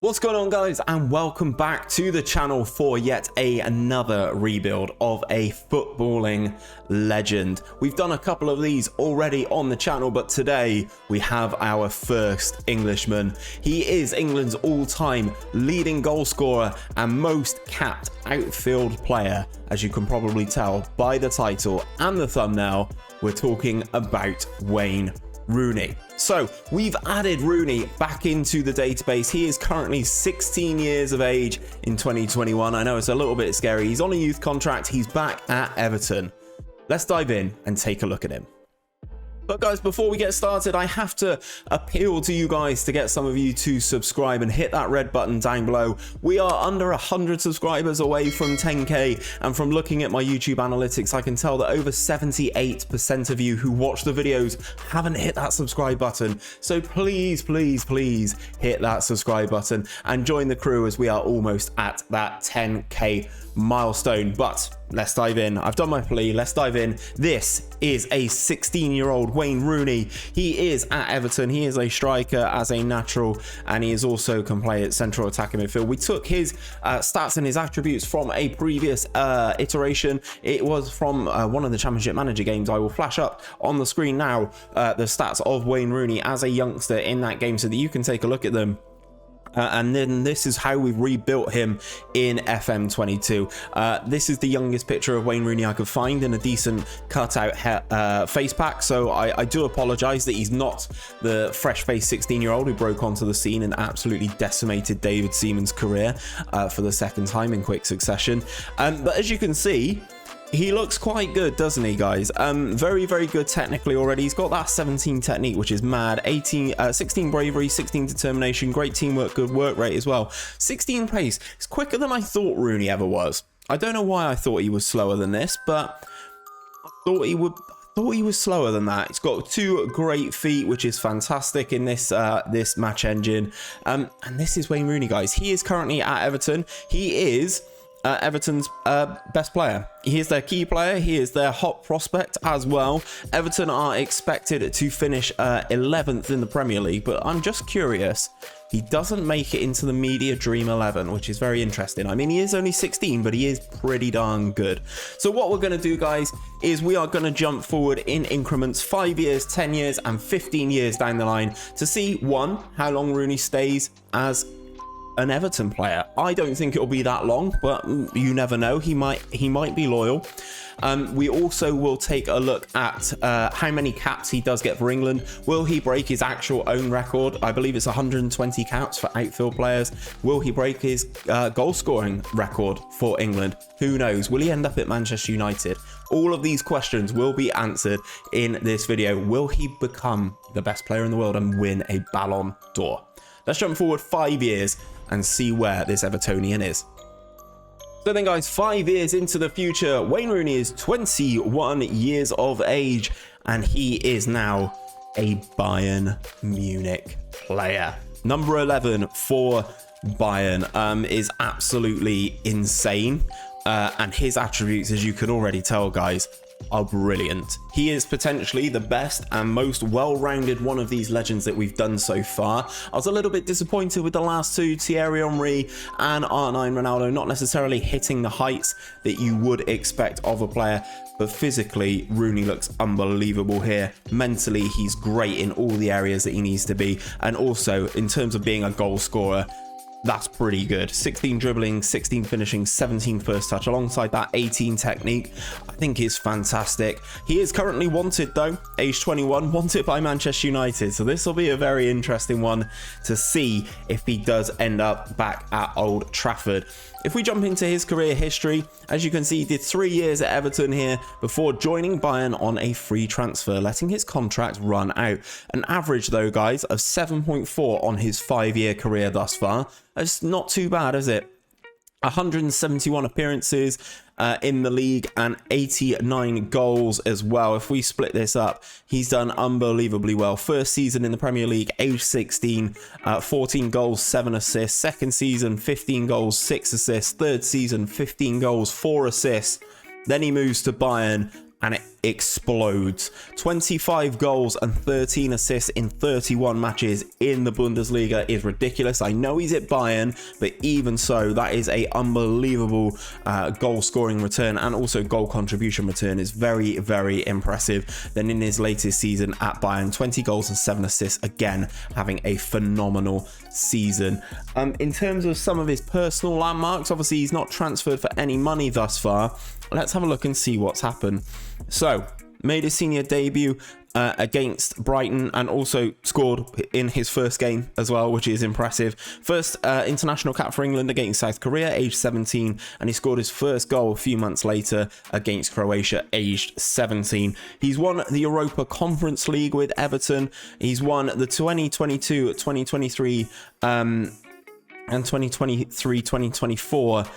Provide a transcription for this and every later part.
What's going on, guys, and welcome back to the channel for yet another rebuild of a footballing legend. We've done a couple of these already on the channel, but today we have our first Englishman. He is England's all-time leading goal scorer and most capped outfield player. As you can probably tell by the title and the thumbnail, we're talking about Wayne Rooney. So we've added Rooney back into the database. He is currently 16 years of age in 2021. I know it's a little bit scary. He's on a youth contract. He's back at Everton. Let's dive in and take a look at him. But guys, before we get started, I have to appeal to you guys to get some of you to subscribe and hit that red button down below. We are under 100 subscribers away from 10k, and from looking at my YouTube analytics, I can tell that over 78% of you who watch the videos haven't hit that subscribe button. So please, please, please hit that subscribe button and join the crew, as we are almost at that 10k milestone. But let's dive in. I've done my plea. Let's dive in. This is a 16-year-old Wayne Rooney. He is at Everton. He is a striker as a natural, and he is also can play at central attacking midfield. We took his stats and his attributes from a previous iteration. It was from one of the Championship Manager games. I will flash up on the screen now the stats of Wayne Rooney as a youngster in that game so that you can take a look at them. And then this is how we've rebuilt him in FM22. This is the youngest picture of Wayne Rooney I could find in a decent cutout face pack. So I do apologize that he's not the fresh-faced 16-year-old who broke onto the scene and absolutely decimated David Seaman's career for the second time in quick succession. But as you can see, he looks quite good, doesn't he, guys? Very, very good technically already. He's got that 17 technique, which is mad. 16 bravery, 16 determination, great teamwork, good work rate as well. 16 pace. It's quicker than I thought Rooney ever was. I don't know why I thought he was slower than this, but I thought he was slower than that. He's got two great feet, which is fantastic in this this match engine. And this is Wayne Rooney, guys. He is currently at Everton. He is Everton's best player. He is their key player. He is their hot prospect as well. Everton are expected to finish 11th in the Premier League, but I'm just curious. He doesn't make it into the media dream 11, which is very interesting. I mean, he is only 16, but he is pretty darn good. So what we're going to do, guys, is we are going to jump forward in increments 5 years, 10 years, and 15 years down the line to see, one, how long Rooney stays as an Everton player. I don't think it'll be that long, but you never know. He might be loyal. We also will take a look at how many caps he does get for England. Will he break his actual own record? I believe it's 120 caps for outfield players. Will he break his goal scoring record for England? Who knows? Will he end up at Manchester United? All of these questions will be answered in this video. Will he become the best player in the world and win a Ballon d'Or? Let's jump forward 5 years and see where this Evertonian is. So then, guys, 5 years into the future, Wayne Rooney is 21 years of age, and he is now a Bayern Munich player. Number 11 for Bayern is absolutely insane, and his attributes, as you can already tell, guys, are brilliant. He is potentially the best and most well-rounded one of these legends that we've done so far. I was a little bit disappointed with the last two, Thierry Henry and 𝘼𝙗𝙤 Ronaldo, not necessarily hitting the heights that you would expect of a player, but physically Rooney looks unbelievable here. Mentally, he's great in all the areas that he needs to be, and also in terms of being a goal scorer, that's pretty good. 16 dribbling, 16 finishing, 17 first touch, alongside that 18 technique. I think is fantastic. He is currently wanted, though, age 21, wanted by Manchester United. So this will be a very interesting one to see if he does end up back at Old Trafford. If we jump into his career history, as you can see, he did 3 years at Everton here before joining Bayern on a free transfer, letting his contract run out. An average, though, guys, of 7.4 on his 5-year career thus far. That's not too bad, is it? 171 appearances in the league and 89 goals as well. If we split this up, he's done unbelievably well. First season in the Premier League, age 16, 14 goals, 7 assists. Second season, 15 goals, 6 assists. Third season, 15 goals, 4 assists. Then he moves to Bayern, and it explodes. 25 goals and 13 assists in 31 matches in the Bundesliga is ridiculous. I know he's at Bayern, but even so, that is a unbelievable goal scoring return, and also goal contribution return is very, very impressive. Then in his latest season at Bayern, 20 goals and 7 assists, again having a phenomenal season. In terms of some of his personal landmarks, obviously he's not transferred for any money thus far. Let's have a look and see what's happened. So, made his senior debut against Brighton, and also scored in his first game as well, which is impressive. First international cap for England against South Korea, aged 17, and he scored his first goal a few months later against Croatia, aged 17. He's won the Europa Conference League with Everton. He's won the 2022, 2023 and 2023-2024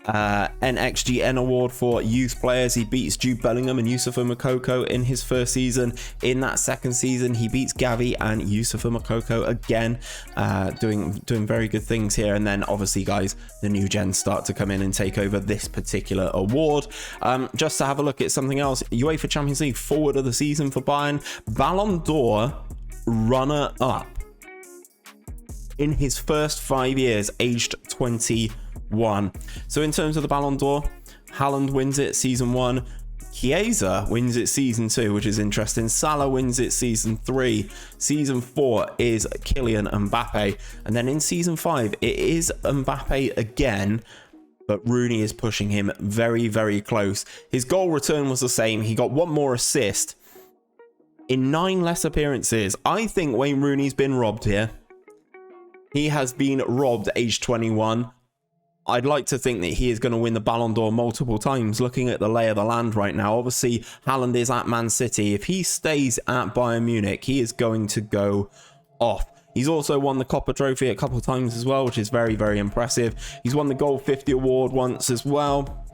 NXGN award for youth players. He beats Jude Bellingham and Youssoufa Moukoko in his first season. In that second season, he beats Gavi and Youssoufa Moukoko again, doing very good things here. And then obviously, guys, the new gens start to come in and take over this particular award. Just to have a look at something else, UEFA Champions League forward of the season for Bayern, Ballon d'Or runner up in his first 5 years, aged 21. So in terms of the Ballon d'Or, Haaland wins it season 1, Chiesa wins it season 2, which is interesting, Salah wins it season 3, season 4 is Kylian Mbappe, and then in season 5 it is Mbappe again, but Rooney is pushing him very, very close. His goal return was the same, he got one more assist in 9 less appearances. I think Wayne Rooney's been robbed here. He has been robbed, age 21. I'd like to think that he is going to win the Ballon d'Or multiple times. Looking at the lay of the land right now, obviously Haaland is at Man City. If he stays at Bayern Munich, he is going to go off. He's also won the Copper Trophy a couple of times as well, which is very, very impressive. He's won the Goal 50 award once as well,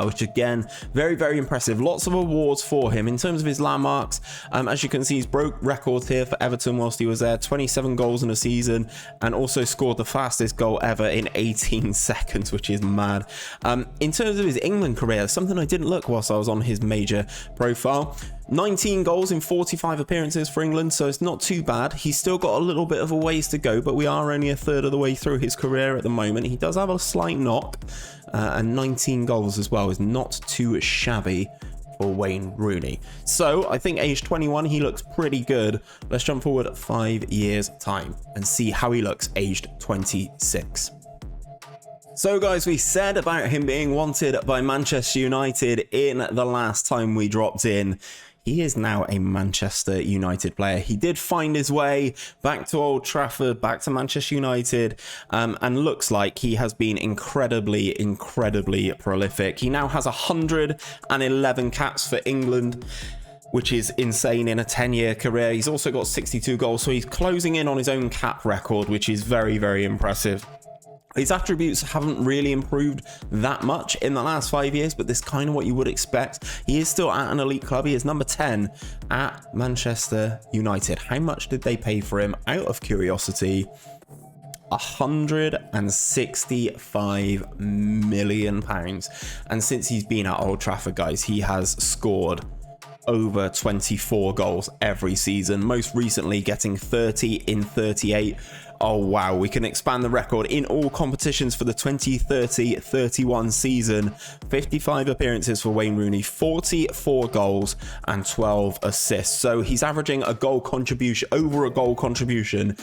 which again, very, very impressive. Lots of awards for him. In terms of his landmarks, as you can see, he's broke records here for Everton whilst he was there, 27 goals in a season, and also scored the fastest goal ever in 18 seconds, which is mad. In terms of his England career, something I didn't look whilst I was on his major profile, 19 goals in 45 appearances for England, so it's not too bad. He's still got a little bit of a ways to go, but we are only a third of the way through his career at the moment. He does have a slight knock, and 19 goals as well is not too shabby for Wayne Rooney. So I think age 21, he looks pretty good. Let's jump forward 5 years time and see how he looks aged 26. So guys, we said about him being wanted by Manchester United in the last time we dropped in. He is now a Manchester United player. He did find his way back to Old Trafford, back to Manchester United, and looks like he has been incredibly, incredibly prolific. He now has 111 caps for England, which is insane in a 10-year career. He's also got 62 goals, so he's closing in on his own cap record, which is very, very impressive. His attributes haven't really improved that much in the last 5 years, but this is kind of what you would expect. He is still at an elite club. He is number 10 at Manchester United. How much did they pay for him? Out of curiosity, £165 million. And since he's been at Old Trafford, guys, he has scored over 24 goals every season, most recently getting 30 in 38. Oh wow, we can expand the record in all competitions for the 2030-31 season. 55 appearances for Wayne Rooney, 44 goals and 12 assists. So he's averaging a goal contribution, over a goal contribution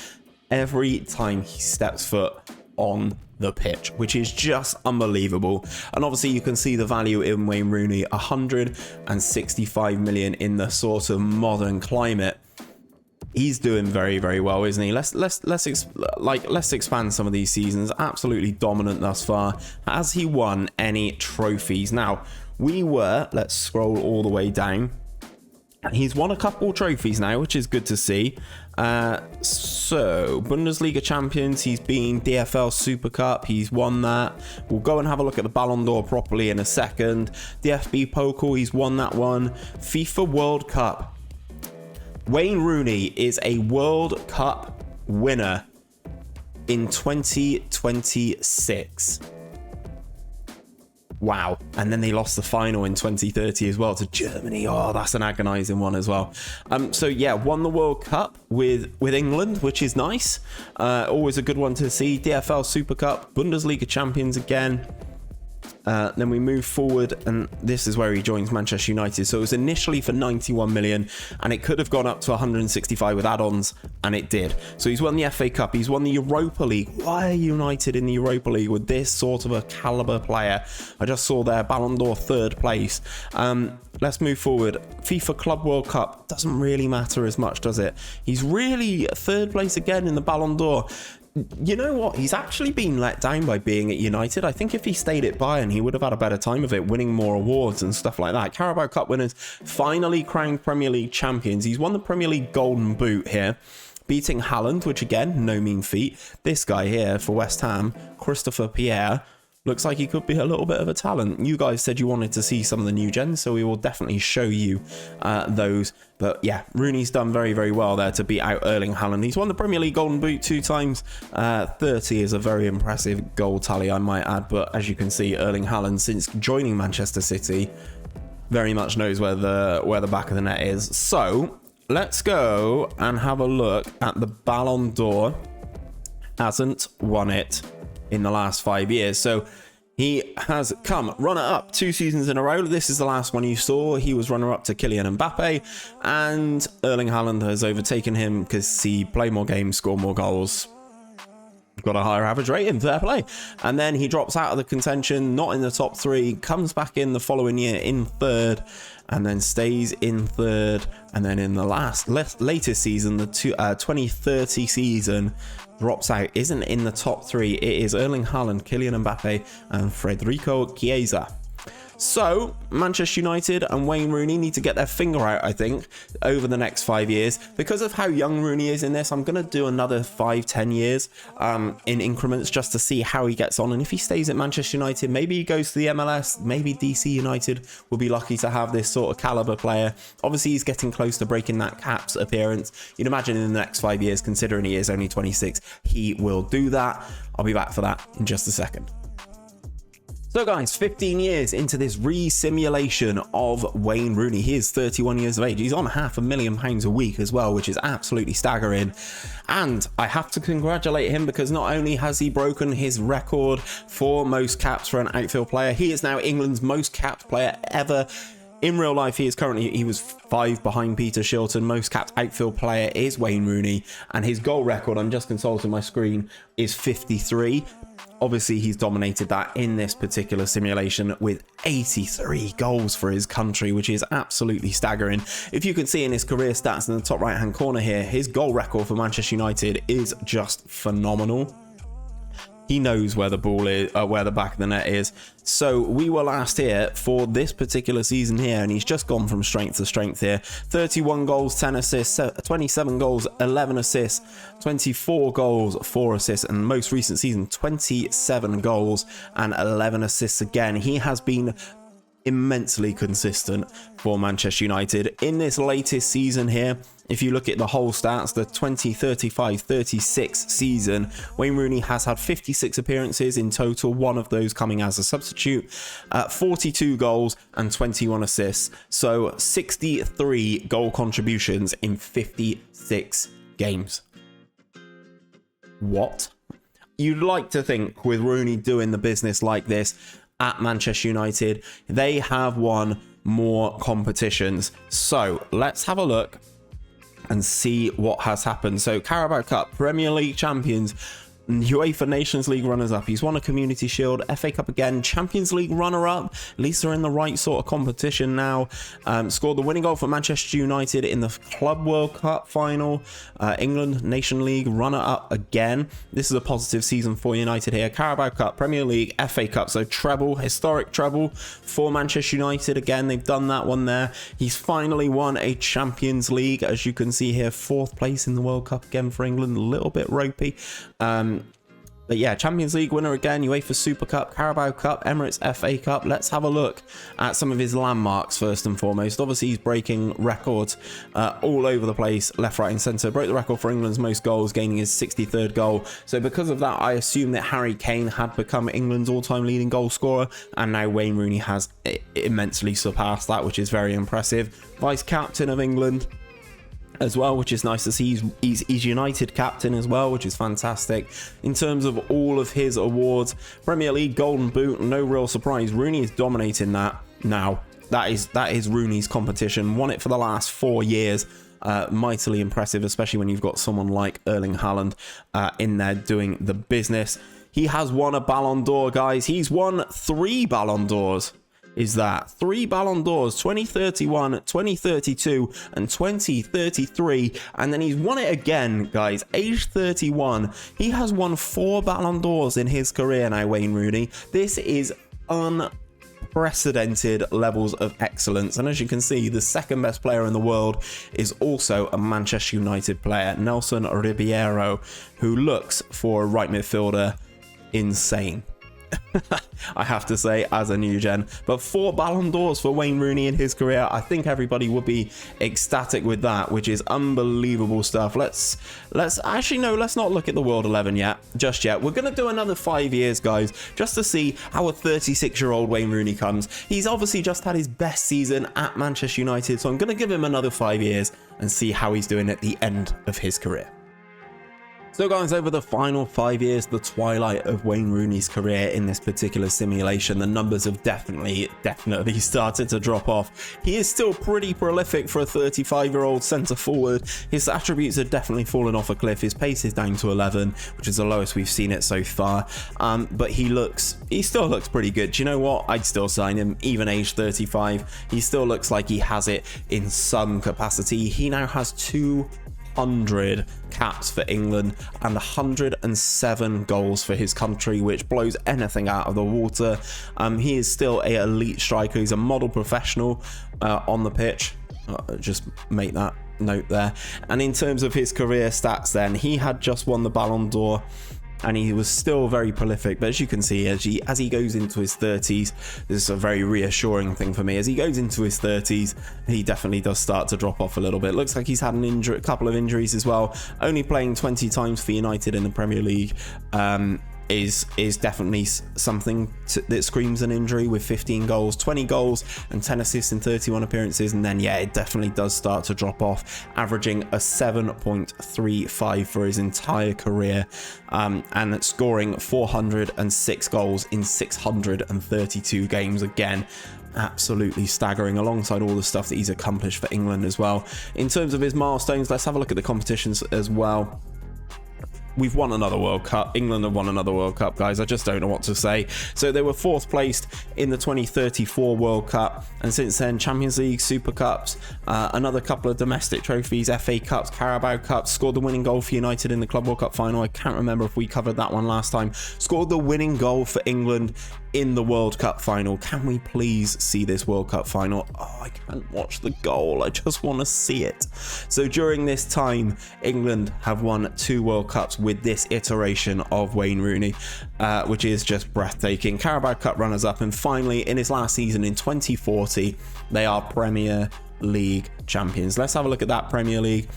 every time he steps foot on the pitch, which is just unbelievable. And obviously you can see the value in Wayne Rooney, 165 million in the sort of modern climate. He's doing very, very well, isn't he? Let's expand some of these seasons. Absolutely dominant thus far. Has he won any trophies? Now, let's scroll all the way down. He's won a couple trophies now, which is good to see. So, Bundesliga champions, he's been DFL Super Cup, he's won that. We'll go and have a look at the Ballon d'Or properly in a second. DFB Pokal, he's won that one. FIFA World Cup. Wayne Rooney is a World Cup winner in 2026. Wow. And then they lost the final in 2030 as well to Germany. Oh, that's an agonizing one as well. So yeah, won the World Cup with England, which is nice. Always a good one to see. DFL Super Cup, Bundesliga champions again. Then we move forward, and this is where he joins Manchester United. So it was initially for 91 million, and it could have gone up to 165 with add-ons, and it did. So he's won the FA Cup, he's won the Europa League. Why are United in the Europa League with this sort of a caliber player? I just saw there, Ballon d'Or 3rd place. Let's move forward. FIFA Club World Cup doesn't really matter as much, does it? He's really 3rd place again in the Ballon d'Or. You know what? He's actually been let down by being at United. I think if he stayed at Bayern, he would have had a better time of it, winning more awards and stuff like that. Carabao Cup winners, finally crowned Premier League champions. He's won the Premier League Golden Boot here, beating Haaland, which again, no mean feat. This guy here for West Ham, Christopher Pierre, looks like he could be a little bit of a talent. You guys said you wanted to see some of the new gens, so we will definitely show you those. But yeah, Rooney's done very, very well there to beat out Erling Haaland. He's won the Premier League Golden Boot 2 times. 30 is a very impressive goal tally, I might add. But as you can see, Erling Haaland, since joining Manchester City, very much knows where the back of the net is. So let's go and have a look at the Ballon d'Or. Hasn't won it in the last 5 years. So he has come runner-up 2 seasons in a row. This is the last one you saw. He was runner-up to Kylian Mbappe, and Erling Haaland has overtaken him because he played more games, scored more goals, got a higher average rating, fair play. And then he drops out of the contention, not in the top 3, comes back in the following year in 3rd, and then stays in 3rd. And then in the latest season, the 2030 season, drops out, isn't in the top 3. It is Erling Haaland, Kylian Mbappe, and Federico Chiesa. So Manchester United and Wayne Rooney need to get their finger out, I think, over the next 5 years. Because of how young Rooney is in this, I'm going to do another 5-10 years in increments just to see how he gets on. And if he stays at Manchester United, maybe he goes to the MLS, maybe DC United will be lucky to have this sort of caliber player. Obviously, he's getting close to breaking that caps appearance. You'd imagine in the next 5 years, considering he is only 26, he will do that. I'll be back for that in just a second. So guys, 15 years into this re-simulation of Wayne Rooney. He is 31 years of age. He's on £500,000 a week as well, which is absolutely staggering. And I have to congratulate him because not only has he broken his record for most caps for an outfield player, he is now England's most capped player ever. In real life, he was 5 behind Peter Shilton. Most capped outfield player is Wayne Rooney, and his goal record, I'm just consulting my screen, is 53. Obviously, he's dominated that in this particular simulation with 83 goals for his country, which is absolutely staggering. If you can see in his career stats in the top right-hand corner here, his goal record for Manchester United is just phenomenal. He knows where the ball is, where the back of the net is. So we were last here for this particular season here, and he's just gone from strength to strength here. 31 goals, 10 assists, 27 goals, 11 assists, 24 goals, 4 assists, and most recent season, 27 goals and 11 assists again. He has been immensely consistent for Manchester United in this latest season here. If you look at the whole stats, the 2035-36 season, Wayne Rooney has had 56 appearances in total, one of those coming as a substitute, 42 goals and 21 assists, so 63 goal contributions in 56 games. What? You'd like to think with Rooney doing the business like this at Manchester United, they have won more competitions. So let's have a look and see what has happened. So Carabao Cup, Premier League champions, UEFA Nations League runners-up. He's won a Community Shield, FA Cup again, Champions League runner-up. At least they're in the right sort of competition now. Scored the winning goal for Manchester United in the Club World Cup final. England Nation League runner-up again. This is a positive season for United here. Carabao Cup, Premier League, FA Cup. So treble, historic treble for Manchester United. Again, they've done that one there. He's finally won a Champions League, as you can see here. 4th place in the World Cup again for England. A little bit ropey. But yeah, Champions League winner again, UEFA Super Cup, Carabao Cup, Emirates FA Cup. Let's have a look at some of his landmarks first and foremost. Obviously, he's breaking records all over the place, left, right and centre. Broke the record for England's most goals, gaining his 63rd goal. So because of that, I assume that Harry Kane had become England's all-time leading goal scorer, and now Wayne Rooney has immensely surpassed that, which is very impressive. Vice-captain of England as well, which is nice to see. He's United captain as well, which is fantastic. In terms of all of his awards, Premier League Golden Boot, no real surprise. Rooney is dominating that now. That is Rooney's competition. Won it for the last 4 years. Mightily impressive, especially when you've got someone like 𝘼𝙗𝙤𝙪 in there doing the business. He has won a Ballon d'Or, guys. He's won 3 Ballon d'Ors. Is that 3 Ballon d'Ors, 2031, 2032 and 2033, and then he's won it again, guys, age 31. He has won 4 Ballon d'Ors in his career now, Wayne Rooney. This is unprecedented levels of excellence, and as you can see, the second best player in the world is also a Manchester United player, Nelson Ribeiro, who looks for a right midfielder insane. I have to say, as a new gen. But 4 Ballon d'Ors for Wayne Rooney in his career. I think everybody would be ecstatic with that, which is unbelievable stuff. Let's actually, no, let's not look at the World 11 just yet. We're going to do another 5 years, guys, just to see how a 36-year-old Wayne Rooney comes. He's obviously just had his best season at Manchester United, so I'm going to give him another 5 years and see how he's doing at the end of his career. So guys, over the final 5 years, the twilight of Wayne Rooney's career in this particular simulation, the numbers have definitely started to drop off. He is still pretty prolific for a 35-year-old centre forward. His attributes have definitely fallen off a cliff. His pace is down to 11, which is the lowest we've seen it so far. But he still looks pretty good. Do you know what? I'd still sign him, even age 35. He still looks like he has it in some capacity. He now has 200 caps for England and 107 goals for his country, which blows anything out of the water. He is still an elite striker. He's a model professional on the pitch. Just make that note there. And in terms of his career stats, then he had just won the Ballon d'Or, and he was still very prolific. But as you can see, as he goes into his 30s, this is a very reassuring thing for me. As he goes into his 30s, he definitely does start to drop off a little bit. Looks like he's had a couple of injuries as well. Only playing 20 times for United in the Premier League is definitely something that screams an injury, with 15 goals, 20 goals and 10 assists in 31 appearances. And then, yeah, it definitely does start to drop off, averaging a 7.35 for his entire career, and scoring 406 goals in 632 games. Again, absolutely staggering, alongside all the stuff that he's accomplished for England as well. In terms of his milestones, let's have a look at the competitions as well. We've won another World Cup. England have won another World Cup, guys. I just don't know what to say. So they were 4th placed in the 2034 World Cup, and since then, Champions League, Super Cups, another couple of domestic trophies, FA Cups, Carabao Cups, scored the winning goal for United in the Club World Cup final. I can't remember if we covered that one last time. Scored the winning goal for England in the World Cup final. Can we please see this World Cup final? Oh, I can't watch the goal. I just want to see it. So during this time, England have won 2 World Cups with this iteration of Wayne Rooney, which is just breathtaking. Carabao Cup runners-up, and finally, in his last season in 2040, they are Premier League champions. Let's have a look at that Premier League.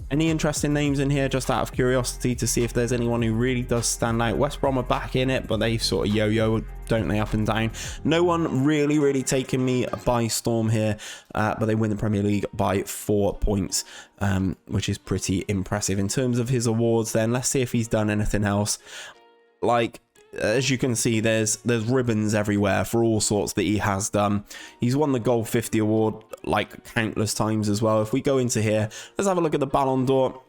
Any interesting names in here, just out of curiosity, to see if there's anyone who really does stand out? West Brom are back in it, but they sort of yo-yo, don't they, up and down. No one really taking me by storm here, but they win the Premier League by 4 points, which is pretty impressive. In terms of his awards then, let's see if he's done anything else. Like, as you can see, there's ribbons everywhere for all sorts that he has done. He's won the Goal 50 award like countless times as well. If we go into here, let's have a look at the Ballon d'Or.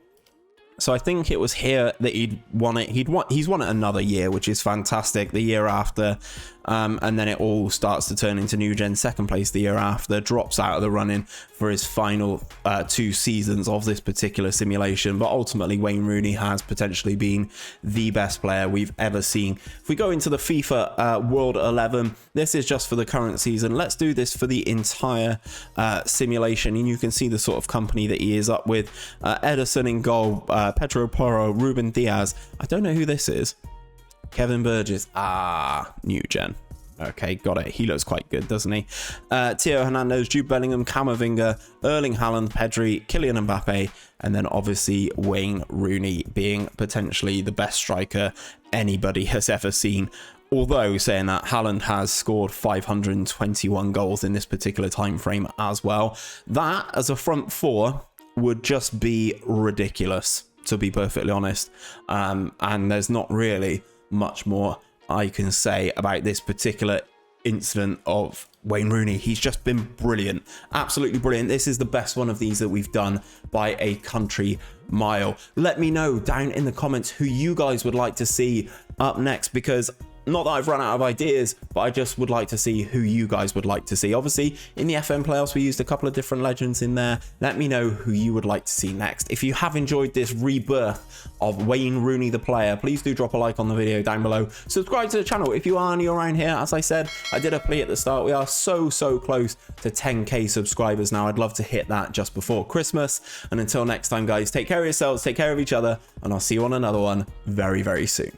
So I think it was here that he'd won it. He's won it another year, which is fantastic. The year after, and then it all starts to turn into new gen. 2nd place the year after, drops out of the running for his final 2 seasons of this particular simulation. But ultimately, Wayne Rooney has potentially been the best player we've ever seen. If we go into the FIFA World 11, this is just for the current season. Let's do this for the entire simulation, and you can see the sort of company that he is up with. Ederson in goal, Pedro Porro, Ruben Diaz. I don't know who this is. Kevin Burgess. New gen. Okay, got it. He looks quite good, doesn't he? Theo Hernandez, Jude Bellingham, Camavinga, Erling Haaland, Pedri, Kylian Mbappe, and then obviously Wayne Rooney being potentially the best striker anybody has ever seen. Although saying that, Haaland has scored 521 goals in this particular time frame as well. That, as a front four, would just be ridiculous, to be perfectly honest. And there's not really much more I can say about this particular incident of Wayne Rooney. He's just been brilliant, absolutely brilliant. This is the best one of these that we've done by a country mile. Let me know down in the comments who you guys would like to see up next, because not that I've run out of ideas, but I just would like to see who you guys would like to see. Obviously, in the FM playoffs, we used a couple of different legends in there. Let me know who you would like to see next. If you have enjoyed this rebirth of Wayne Rooney, the player, please do drop a like on the video down below. Subscribe to the channel if you are new around here. As I said, I did a plea at the start. We are so close to 10k subscribers now. I'd love to hit that just before Christmas. And until next time, guys, take care of yourselves, take care of each other, and I'll see you on another one very soon.